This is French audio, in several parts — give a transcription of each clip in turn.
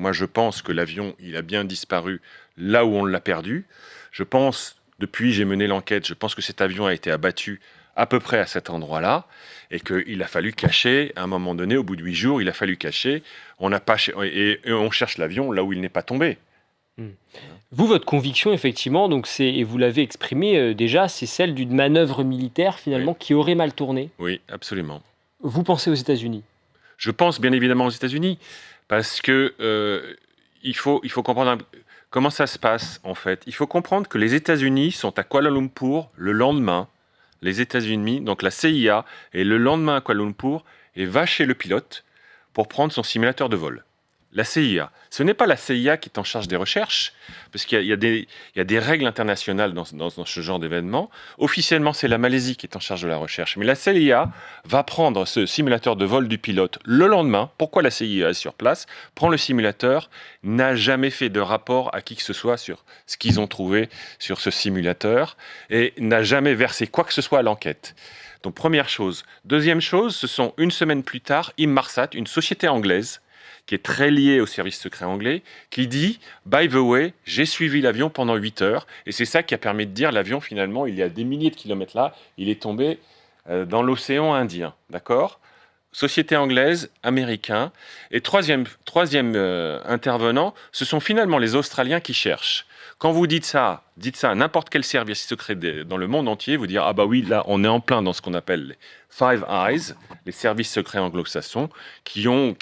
Moi, je pense que l'avion, il a bien disparu là où on l'a perdu. Je pense, depuis j'ai mené l'enquête, je pense que cet avion a été abattu à peu près à cet endroit-là et qu'il a fallu cacher, à un moment donné, au bout de 8 jours, il a fallu cacher. On n'a pas et on cherche l'avion là où il n'est pas tombé. Mmh. Vous, votre conviction, effectivement, donc c'est et vous l'avez exprimé déjà, c'est celle d'une manœuvre militaire, Oui, finalement, qui aurait mal tourné. oui, absolument. Vous pensez aux États-Unis? Je pense bien évidemment aux États-Unis parce que il faut comprendre comment ça se passe en fait. Il faut comprendre que les États-Unis sont à Kuala Lumpur le lendemain. Les États-Unis, donc la CIA, est le lendemain à Kuala Lumpur et va chez le pilote pour prendre son simulateur de vol. La CIA. Ce n'est pas la CIA qui est en charge des recherches, parce qu'il y a des règles internationales dans ce genre d'événement. Officiellement, c'est la Malaisie qui est en charge de la recherche. Mais la CIA va prendre ce simulateur de vol du pilote le lendemain. Pourquoi la CIA est sur place? Prend le simulateur, n'a jamais fait de rapport à qui que ce soit sur ce qu'ils ont trouvé sur ce simulateur et n'a jamais versé quoi que ce soit à l'enquête. Donc première chose. Deuxième chose, ce sont une semaine plus tard, Inmarsat, une société anglaise, qui est très liée au service secret anglais, qui dit « By the way, j'ai suivi l'avion pendant 8 heures ». Et c'est ça qui a permis de dire l'avion, finalement, il y a des milliers de kilomètres là, il est tombé dans l'océan Indien. D'accord? Société anglaise, américain. Et troisième intervenant, ce sont finalement les Australiens qui cherchent. Quand vous dites ça à n'importe quel service secret dans le monde entier, vous dire ah bah oui, là on est en plein dans ce qu'on appelle les Five Eyes, les services secrets anglo-saxons, qui ont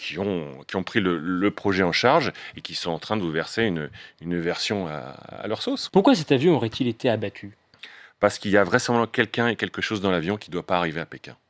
pris le projet en charge et qui sont en train de vous verser une version à leur sauce. Pourquoi cet avion aurait-il été abattu? Parce qu'il y a vraisemblablement quelqu'un et quelque chose dans l'avion qui ne doit pas arriver à Pékin.